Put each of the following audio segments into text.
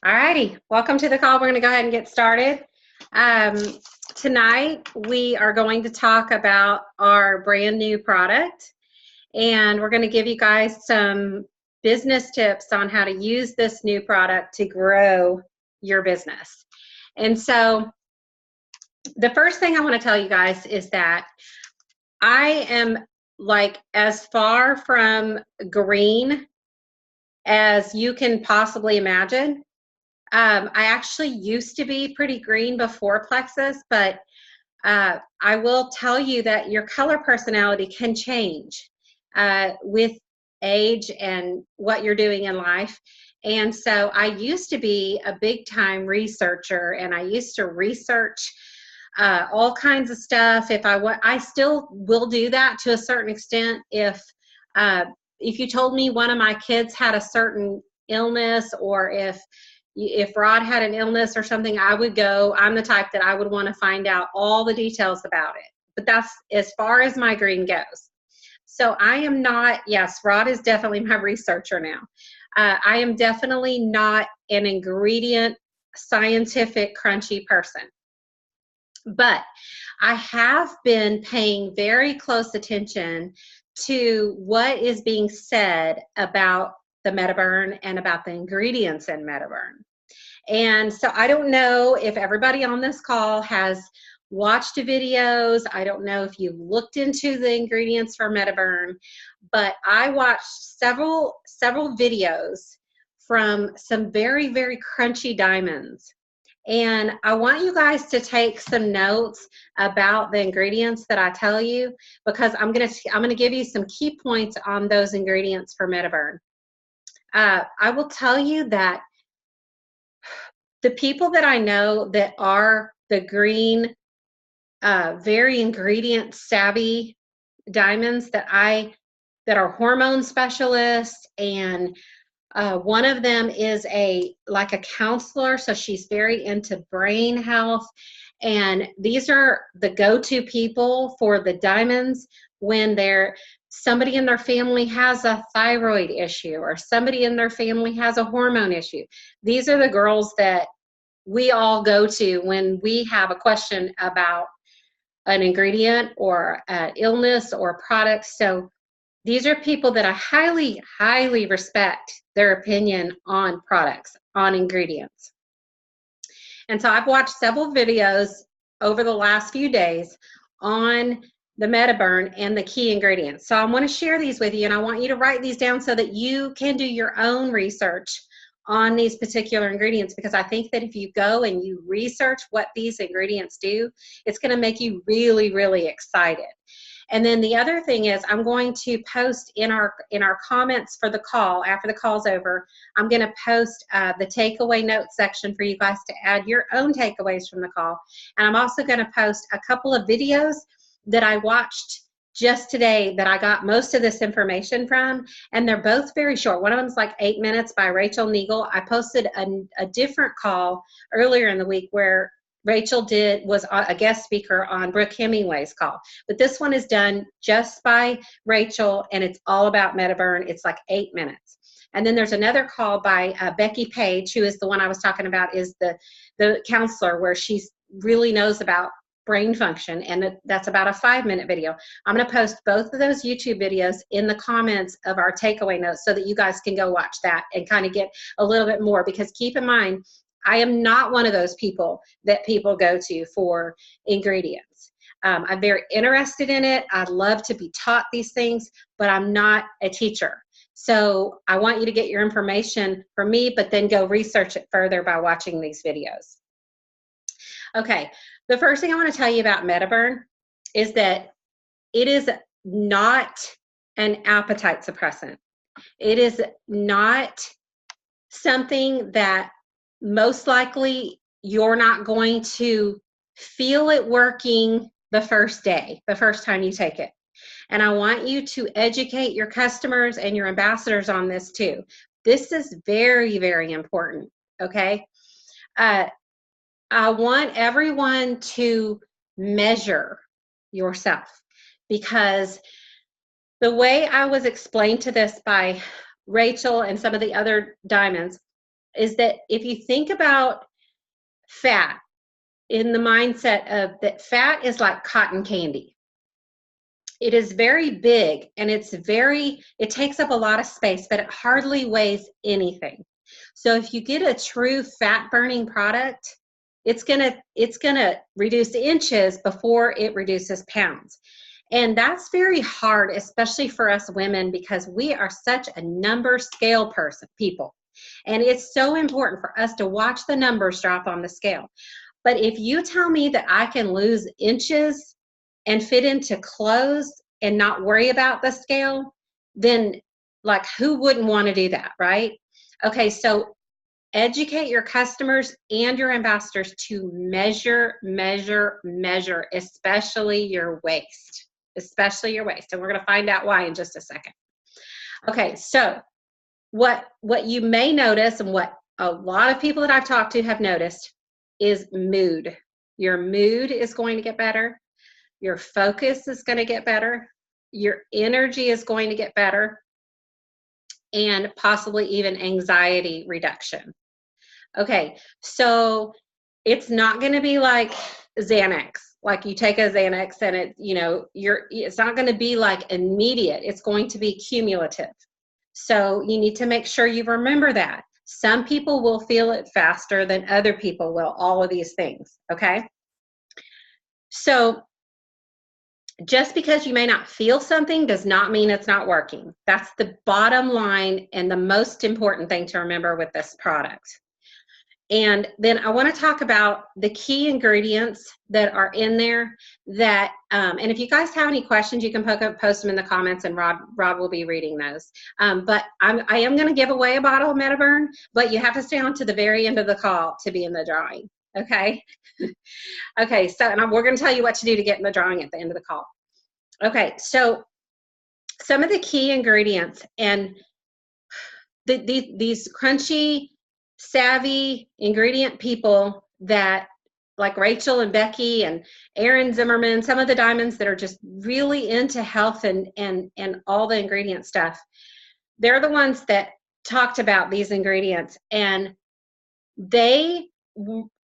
All righty, welcome to the call. We're going to go ahead and get started. Um, Tonight, we are going to talk about our brand new product, and we're going to give you guys some business tips on how to use this new product to grow your business. And so, the first thing I want to tell you guys is that I am like as far from green as you can possibly imagine. I actually used to be pretty green before Plexus, but I will tell you that your color personality can change with age and what you're doing in life. And so I used to be a big time researcher, and I used to research all kinds of stuff. I still will do that to a certain extent. If you told me one of my kids had a certain illness, or if Rod had an illness or something, I'm the type that I would want to find out all the details about it. But that's as far as my green goes. So I am not, yes, Rod is definitely my researcher now. I am definitely not an ingredient, scientific, crunchy person. But I have been paying very close attention to what is being said about the Metaburn and about the ingredients in Metaburn. And so I don't know if everybody on this call has watched videos. I don't know if you've looked into the ingredients for Metaburn, but I watched several videos from some very, very crunchy diamonds. And I want you guys to take some notes about the ingredients that I tell you, because I'm gonna give you some key points on those ingredients for Metaburn. I will tell you that the people that I know that are the green, very ingredient savvy diamonds that are hormone specialists, and one of them is like a counselor, so she's very into brain health. And these are the go-to people for the diamonds when somebody in their family has a thyroid issue, or somebody in their family has a hormone issue. These are the girls that we all go to when we have a question about an ingredient or an illness or a product. So these are people that I highly, highly respect their opinion on products, on ingredients. And so I've watched several videos over the last few days on the Metaburn and the key ingredients. So I want to share these with you, and I want you to write these down so that you can do your own research on these particular ingredients, because I think that if you go and you research what these ingredients do, it's going to make you really, really excited. And then the other thing is, I'm going to post in our comments for the call, after the call's over, I'm going to post the takeaway notes section for you guys to add your own takeaways from the call. And I'm also going to post a couple of videos that I watched just today that I got most of this information from, and they're both very short. One of them is like 8 minutes by Rachel Neagle. I posted a different call earlier in the week where Rachel was a guest speaker on Brooke Hemingway's call. But this one is done just by Rachel, and it's all about Metaburn. It's like 8 minutes. And then there's another call by Becky Page, who is the one I was talking about, is the counselor, where she really knows about brain function, and that's about a 5-minute video. I'm going to post both of those YouTube videos in the comments of our takeaway notes so that you guys can go watch that and kind of get a little bit more, because keep in mind, I am not one of those people that people go to for ingredients. I'm very interested in it. I'd love to be taught these things, but I'm not a teacher. So I want you to get your information from me, but then go research it further by watching these videos. Okay, the first thing I want to tell you about Metaburn is that it is not an appetite suppressant. It is not something that most likely you're not going to feel it working the first day, the first time you take it. And I want you to educate your customers and your ambassadors on this too. This is very, very important, okay? I want everyone to measure yourself, because the way I was explained to this by Rachel and some of the other diamonds is that if you think about fat in the mindset of that fat is like cotton candy. It is very big and it takes up a lot of space, but it hardly weighs anything. So if you get a true fat burning product, it's gonna reduce inches before it reduces pounds. And that's very hard, especially for us women, because we are such a number scale people. And it's so important for us to watch the numbers drop on the scale. But if you tell me that I can lose inches and fit into clothes and not worry about the scale, then like who wouldn't want to do that, right? Okay, so educate your customers and your ambassadors to measure, especially your waist, And we're going to find out why in just a second. Okay, so what you may notice, and what a lot of people that I've talked to have noticed, is mood. Your mood is going to get better. Your focus is going to get better. Your energy is going to get better. And possibly even anxiety reduction. Okay, so it's not going to be like Xanax. Like you take a Xanax and it's not going to be like immediate. It's going to be cumulative. So you need to make sure you remember that. Some people will feel it faster than other people will, all of these things, okay? So just because you may not feel something does not mean it's not working. That's the bottom line and the most important thing to remember with this product. And then I want to talk about the key ingredients that are in there that, and if you guys have any questions, you can post them in the comments, and Rob will be reading those. But I am going to give away a bottle of Metaburn, but you have to stay on to the very end of the call to be in the drawing, okay? Okay, so we're going to tell you what to do to get in the drawing at the end of the call. Okay, so some of the key ingredients, and these crunchy, savvy ingredient people that like Rachel and Becky and Aaron Zimmerman, some of the diamonds that are just really into health and all the ingredient stuff, they're the ones that talked about these ingredients, and they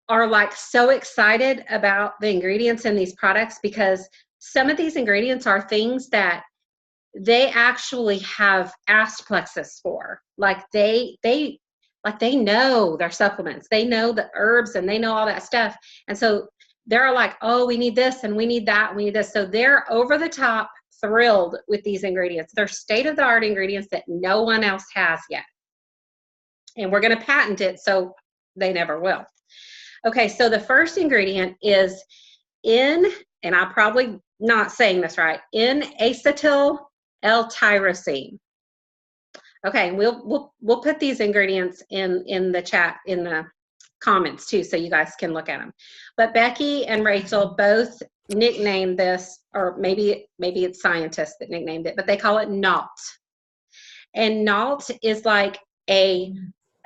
are like so excited about the ingredients in these products because some of these ingredients are things that they actually have asked plexus for. Like they know their supplements, they know the herbs, and they know all that stuff. And so they're like, oh, we need this and we need that and we need this. So they're over the top thrilled with these ingredients. They're state-of-the-art ingredients that no one else has yet. And we're going to patent it, so they never will. Okay, so the first ingredient is and I'm probably not saying this right, N-acetyl L-tyrosine. Okay, we'll put these ingredients in the chat, in the comments too, so you guys can look at them. But Becky and Rachel both nicknamed this, or maybe it's scientists that nicknamed it, but they call it NALT. And NALT is like a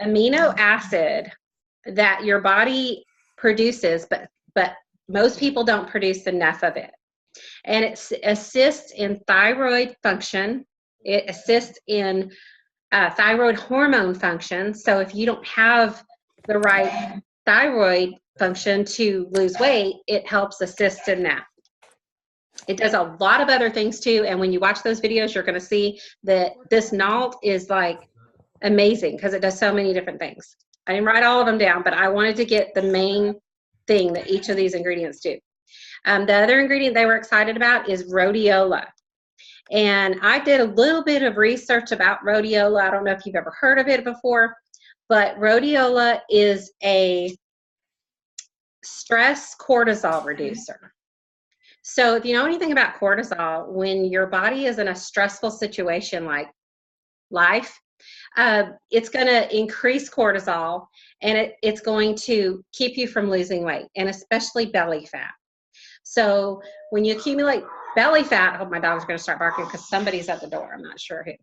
amino acid that your body produces, but most people don't produce enough of it. And it assists in thyroid function. It assists in thyroid hormone function. So if you don't have the right thyroid function to lose weight, it helps assist in that. It does a lot of other things too. And when you watch those videos, you're going to see that this NALT is like amazing because it does so many different things. I didn't write all of them down, but I wanted to get the main thing that each of these ingredients do. The other ingredient they were excited about is rhodiola. And I did a little bit of research about rhodiola. I don't know if you've ever heard of it before, but rhodiola is a stress cortisol reducer. So if you know anything about cortisol, when your body is in a stressful situation like life, it's going to increase cortisol, and it's going to keep you from losing weight, and especially belly fat. So when you accumulate belly fat, I hope my dog's going to start barking because somebody's at the door. I'm not sure who.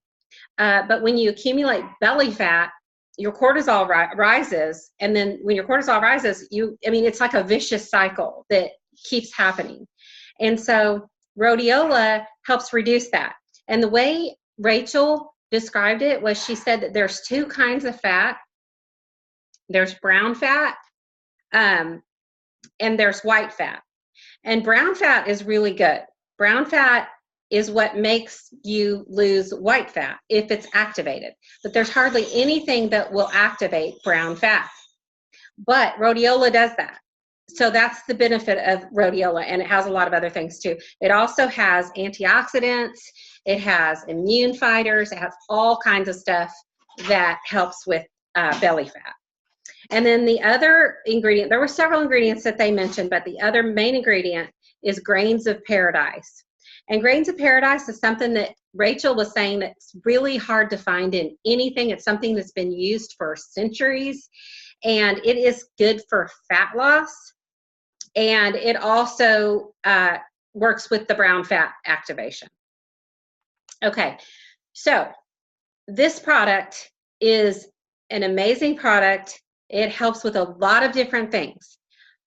But when you accumulate belly fat, your cortisol rises. And then when your cortisol rises, it's like a vicious cycle that keeps happening. And so rhodiola helps reduce that. And the way Rachel described it was, she said that there's two kinds of fat. There's brown fat, and there's white fat. And brown fat is really good. Brown fat is what makes you lose white fat if it's activated. But there's hardly anything that will activate brown fat. But rhodiola does that. So that's the benefit of rhodiola, and it has a lot of other things too. It also has antioxidants, it has immune fighters, it has all kinds of stuff that helps with belly fat. And then the other ingredient, there were several ingredients that they mentioned, but the other main ingredient is grains of paradise. And grains of paradise is something that Rachel was saying that's really hard to find in anything. It's something that's been used for centuries, and it is good for fat loss. And it also works with the brown fat activation. Okay, so this product is an amazing product. It helps with a lot of different things.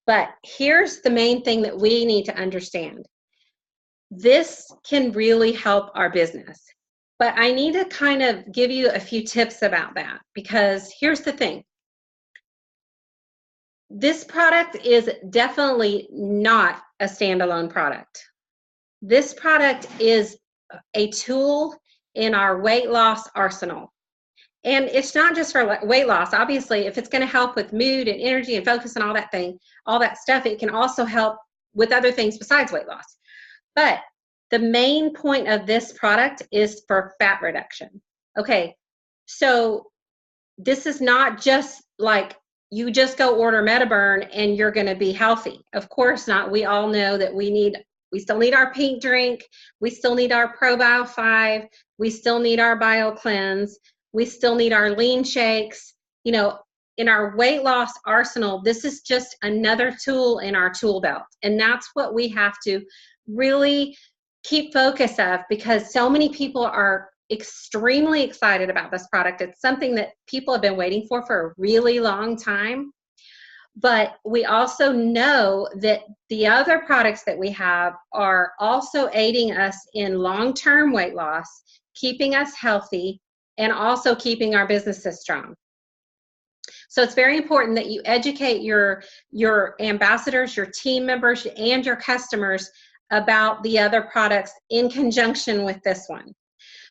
But here's the main thing that we need to understand. This can really help our business. But I need to kind of give you a few tips about that, because here's the thing. This product is definitely not a standalone product. This product is a tool in our weight loss arsenal. And it's not just for weight loss. Obviously, if it's going to help with mood and energy and focus and all that stuff, it can also help with other things besides weight loss. But the main point of this product is for fat reduction. Okay, so this is not just like you just go order Metaburn and you're going to be healthy. Of course not. We all know that we still need our pink drink. We still need our ProBio 5. We still need our Bio Cleanse. We still need our lean shakes. You know, in our weight loss arsenal, this is just another tool in our tool belt. And that's what we have to really keep focus of, because so many people are extremely excited about this product. It's something that people have been waiting for a really long time. But we also know that the other products that we have are also aiding us in long-term weight loss, keeping us healthy, and also keeping our businesses strong. So it's very important that you educate your ambassadors, your team members, and your customers about the other products in conjunction with this one.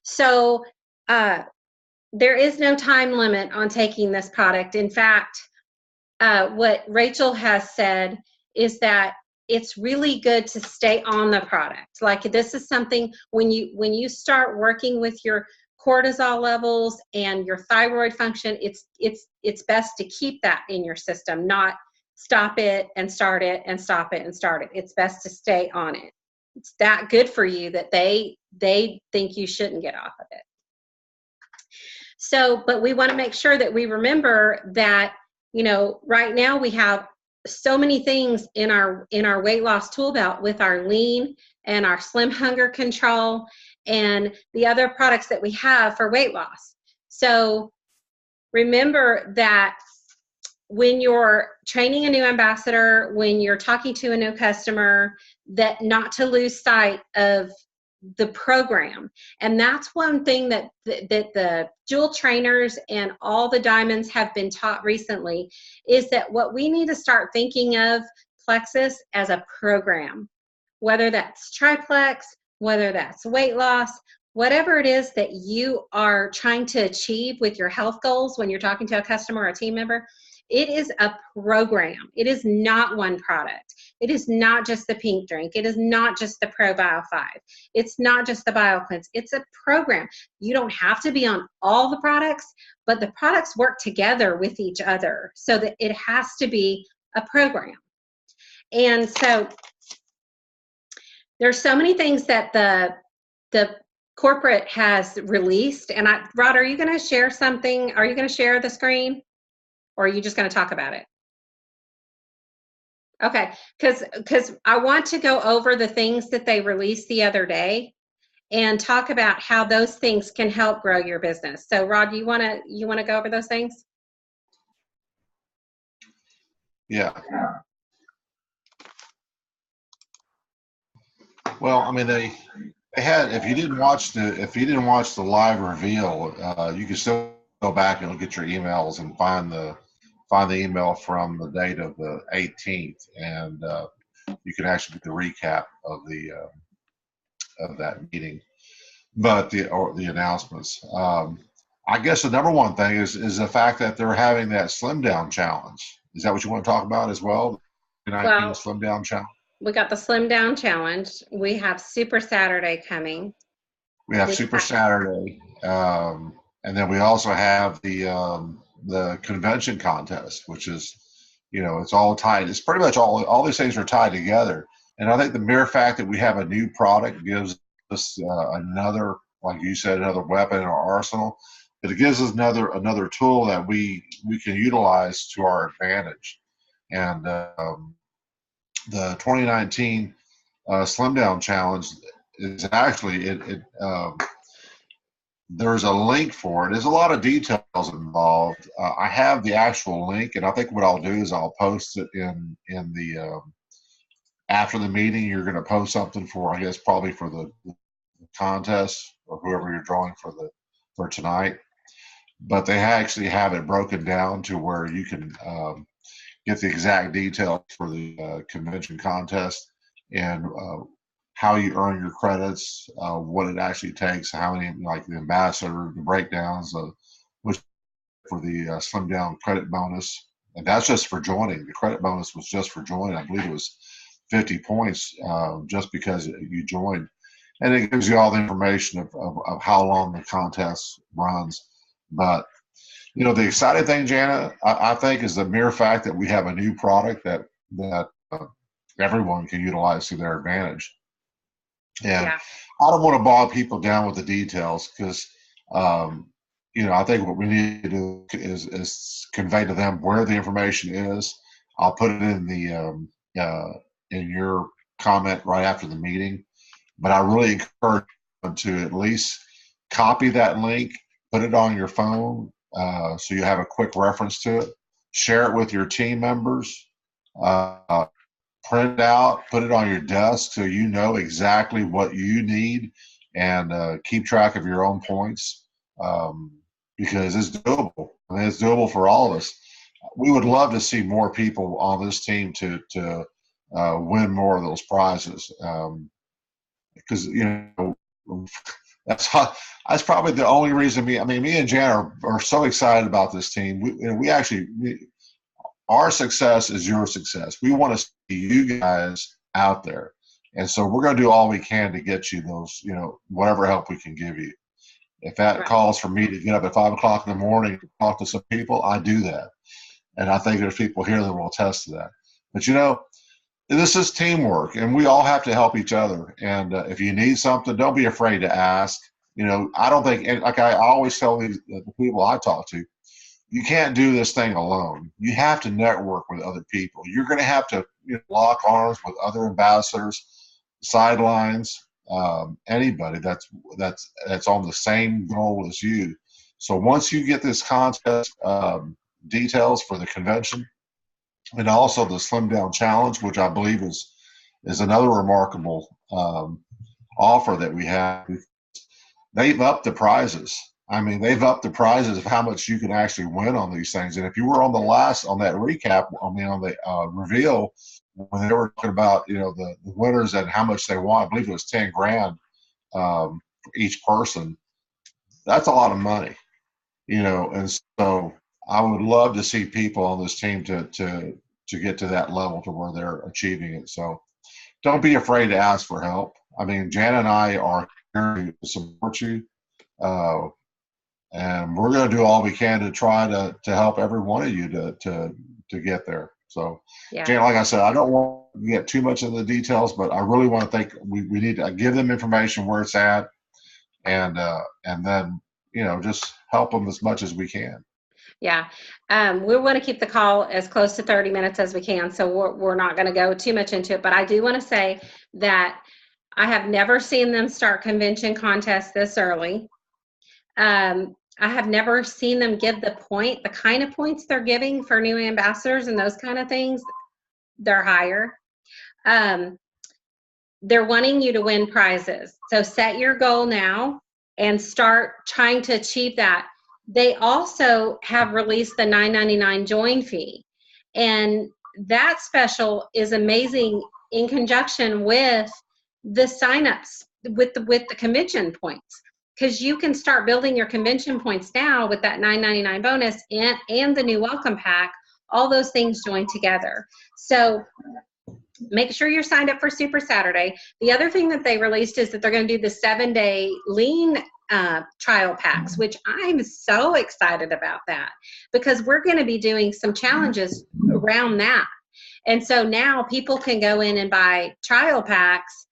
So there is no time limit on taking this product. In fact, what Rachel has said is that it's really good to stay on the product. Like, this is something when you start working with your cortisol levels and your thyroid function, it's best to keep that in your system, not stop it and start it and stop it and start it. It's best to stay on it. It's that good for you that they think you shouldn't get off of it. So, but we want to make sure that we remember that, you know, right now we have so many things in our weight loss tool belt with our lean and our slim hunger control and the other products that we have for weight loss. So remember that when you're training a new ambassador, when you're talking to a new customer, that not to lose sight of the program. And that's one thing that the jewel trainers and all the diamonds have been taught recently, is that what we need to start thinking of Plexus as a program, whether that's triplex, whether that's weight loss, whatever it is that you are trying to achieve with your health goals when you're talking to a customer or a team member. It is a program. It is not one product. It is not just the pink drink. It is not just the ProBio 5. It's not just the Bio Cleanse. It's a program. You don't have to be on all the products, but the products work together with each other so that it has to be a program. And so there's so many things that the corporate has released. And Rod, are you going to share something? Are you going to share the screen? Or are you just going to talk about it? Okay, because I want to go over the things that they released the other day and talk about how those things can help grow your business. So Rod, you want to go over those things? Yeah. Well, I mean, they had, if you didn't watch the live reveal, you can still go back and look at your emails and find the find the email from the date of the 18th, and you can actually get the recap of the of that meeting, but the announcements. I guess the number one thing is the fact that they're having that slim down challenge. Is that what you want to talk about as well? The 2019 Well, slim down challenge. we got the Slim Down Challenge. We have Super Saturday coming. We have Super Saturday, and then we also have the convention contest, which is, it's all tied. It's pretty much all these things are tied together. And I think the mere fact that we have a new product gives us another, like you said, another weapon in our arsenal. But it gives us another tool that we can utilize to our advantage. And the 2019 Slim Down Challenge is actually there's a link for it. There's a lot of details involved. I have the actual link, and I think what I'll do is I'll post it in the after the meeting. You're going to post something for, I guess, probably for the contest or whoever you're drawing for tonight. But they actually have it broken down to where you can get the exact details for the convention contest and how you earn your credits, what it actually takes, how many, like the ambassador, the breakdowns, which for the slim down credit bonus. And that's just for joining. The credit bonus was just for joining. I believe it was 50 points just because you joined. And it gives you all the information of how long the contest runs. But, the exciting thing, Jana, I think, is the mere fact that we have a new product that everyone can utilize to their advantage. And Yeah. I don't want to bog people down with the details because, I think what we need to do is convey to them where the information is. I'll put it in in your comment right after the meeting. But I really encourage them to at least copy that link, put it on your phone so you have a quick reference to it. Share it with your team members. Print it out, put it on your desk so you know exactly what you need, and keep track of your own points because it's doable. I mean, it's doable for all of us. We would love to see more people on this team to win more of those prizes. Because that's probably the only reason me and Jan are so excited about this team. Our success is your success. We want to see you guys out there, and so we're going to do all we can to get you those, whatever help we can give you. If that calls for me to get up at 5 o'clock in the morning and talk to some people, I do that, and I think there's people here that will attest to that. But this is teamwork, and we all have to help each other. And if you need something, don't be afraid to ask. I don't think, like I always tell the people I talk to, you can't do this thing alone. You have to network with other people. You're going to have to lock arms with other ambassadors, sidelines, anybody that's on the same goal as you. So once you get this contest details for the convention, and also the Slim Down Challenge, which I believe is another remarkable offer that we have. They've upped the prizes. They've upped the prizes of how much you can actually win on these things. And if you were on that recap, on the reveal, when they were talking about, the winners and how much they won, I believe it was 10 grand for each person. That's a lot of money, and so I would love to see people on this team to get to that level to where they're achieving it. So don't be afraid to ask for help. Jan and I are here to support you. And we're going to do all we can to try to help every one of you to get there. So, yeah. Jan, like I said, I don't want to get too much into the details, but I really want to think we need to give them information where it's at, and then just help them as much as we can. Yeah, we want to keep the call as close to 30 minutes as we can, so we're not going to go too much into it. But I do want to say that I have never seen them start convention contests this early. I have never seen them give the kind of points they're giving for new ambassadors and those kind of things. They're higher. They're wanting you to win prizes. So set your goal now and start trying to achieve that. they also have released the $9.99 join fee. And that special is amazing in conjunction with the signups with the convention points, because you can start building your convention points now with that $9.99 bonus and the new welcome pack. All those things join together. So make sure you're signed up for Super Saturday. The other thing that they released is that they're going to do the 7-day lean trial packs, which I'm so excited about that, because we're going to be doing some challenges around that. And so now people can go in and buy trial packs,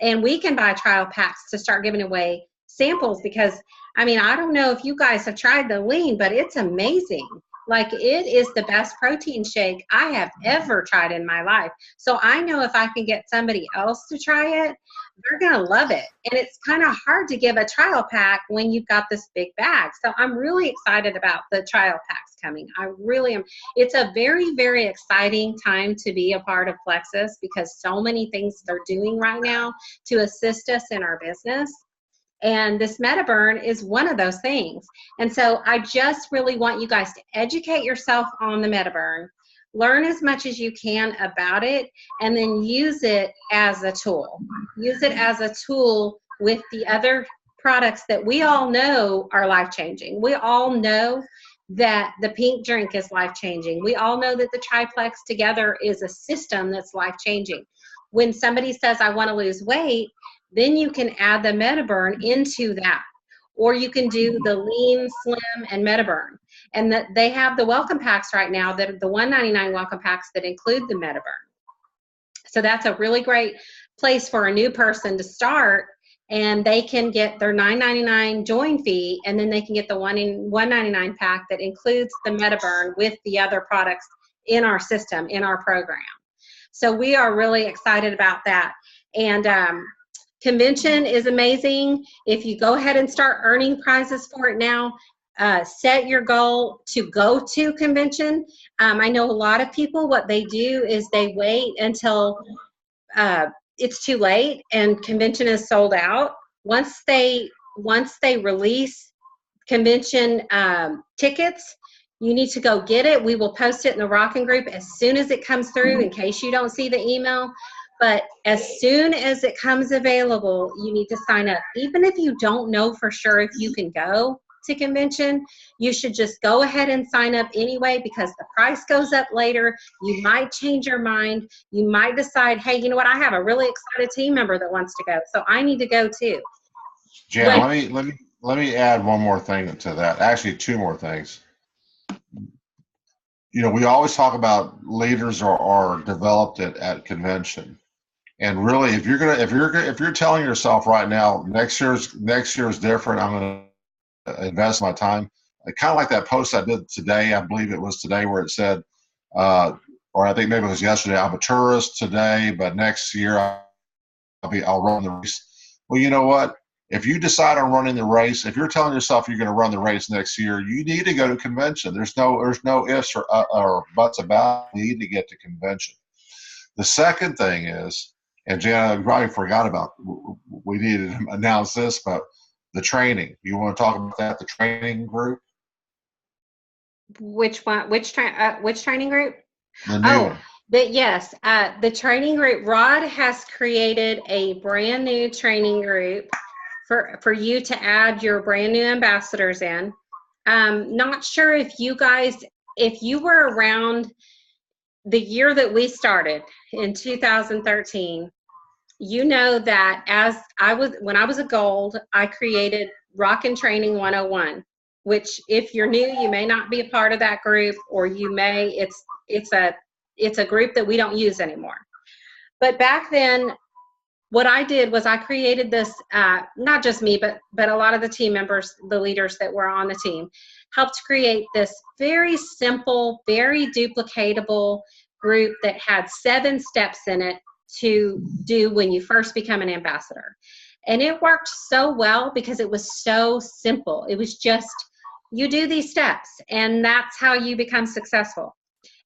and we can buy trial packs to start giving away samples, because I mean, I don't know if you guys have tried the lean, but it's amazing. Like, it is the best protein shake I have ever tried in my life. So I know if I can get somebody else to try it, they're going to love it. And it's kind of hard to give a trial pack when you've got this big bag. So I'm really excited about the trial packs coming. I really am. It's a very, very exciting time to be a part of Plexus, because so many things they're doing right now to assist us in our business. And this Metaburn is one of those things. And so I just really want you guys to educate yourself on the Metaburn, learn as much as you can about it, and then use it as a tool. Use it as a tool with the other products that we all know are life-changing. We all know that the pink drink is life-changing. We all know that the triplex together is a system that's life-changing. When somebody says, I want to lose weight, then you can add the Metaburn into that. Or you can do the lean, slim, and Metaburn. And that they have the welcome packs right now, that are the $1.99 welcome packs that include the Metaburn. So that's a really great place for a new person to start, and they can get their $9.99 join fee, and then they can get the $1.99 pack that includes the Metaburn with the other products in our system, in our program. So we are really excited about that. And convention is amazing. If you go ahead and start earning prizes for it now, set your goal to go to convention. I know a lot of people, what they do is they wait until it's too late and convention is sold out. Once they release convention tickets, you need to go get it. We will post it in the Rockin' group as soon as it comes through, in case you don't see the email. But as soon as it comes available, you need to sign up. Even if you don't know for sure if you can go to convention, you should just go ahead and sign up anyway, because the price goes up later. You might change your mind. You might decide, hey, you know what? I have a really excited team member that wants to go, so I need to go too. Jan, let me add one more thing to that. Actually, two more things. You know, we always talk about leaders are developed at convention. And really, if you're telling yourself right now, next year's different, I'm going to invest my time. Kind of like that post I did today, I believe it was today, where it said, or I think maybe it was yesterday, I'm a tourist today, but next year I'll run the race. Well, you know what? If you decide on running the race, if you're telling yourself you're going to run the race next year, you need to go to convention. There's no ifs or buts about it. You need to get to convention. The second thing is, and Jan, I probably forgot about, we needed to announce this, but the training. You want to talk about that, the training group? Which one? Which training group? The new one. Yes, the training group. Rod has created a brand new training group for you to add your brand new ambassadors in. Not sure if you were around the year that we started in 2013, you know that when I was a gold, I created Rockin' Training 101, which if you're new, you may not be a part of that group, or you may, it's a group that we don't use anymore. But back then, what I did was I created this, not just me, but a lot of the team members, the leaders that were on the team, helped create this very simple, very duplicatable group that had 7 steps in it to do when you first become an ambassador. And it worked so well because it was so simple. It was just, you do these steps and that's how you become successful.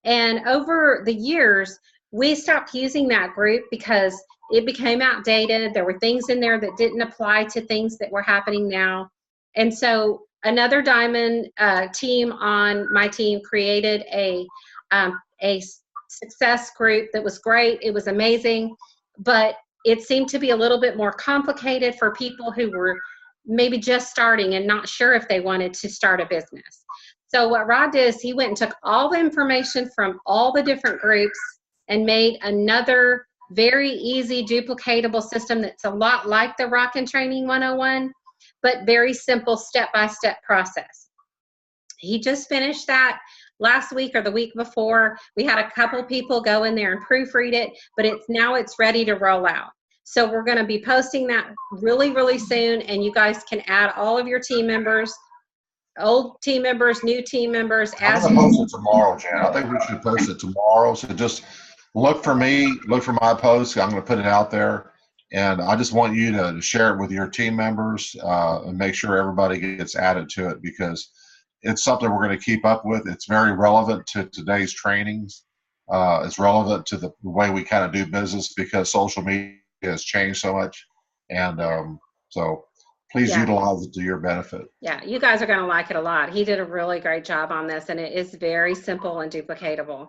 And over the years, we stopped using that group because it became outdated. There were things in there that didn't apply to things that were happening now. And so another diamond team on my team created a success group that was great. It was amazing, but it seemed to be a little bit more complicated for people who were maybe just starting and not sure if they wanted to start a business. So what Rod did is he went and took all the information from all the different groups and made another very easy duplicatable system that's a lot like the Rockin' Training 101, but very simple step-by-step process. He just finished that last week or the week before. We had a couple people go in there and proofread it, but it's ready to roll out. So we're going to be posting that really, really soon, and you guys can add all of your team members, old team members, new team members. I'm going to post it tomorrow, Jan. I think we should post it tomorrow. So just look for me, look for my post. I'm going to put it out there. And I just want you to share it with your team members and make sure everybody gets added to it, because it's something we're going to keep up with. It's very relevant to today's trainings. It's relevant to the way we kind of do business, because social media has changed so much. And so please utilize it to your benefit. Yeah, you guys are going to like it a lot. He did a really great job on this, and it is very simple and duplicatable.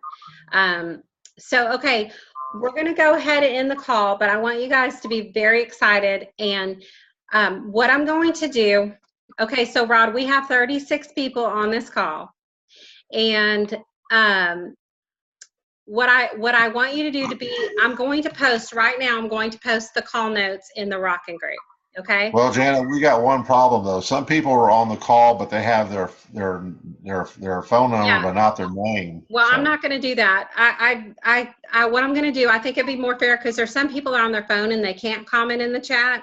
So, okay, we're going to go ahead and end the call, but I want you guys to be very excited. And what I'm going to do, okay, so Rod, we have 36 people on this call. And what I want you to do I'm going to post right now, I'm going to post the call notes in the Rockin' group. Okay. Well, Janet, we got one problem though. Some people are on the call, but they have their phone number, but not their name. Well, so I'm not going to do that. What I'm going to do, I think it'd be more fair, because there's some people on their phone and they can't comment in the chat.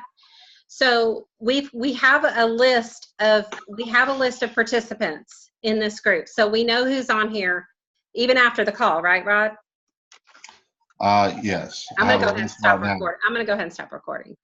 So we have a list of participants in this group, so we know who's on here even after the call, right, Rod? Yes. I'm going to go ahead and stop recording.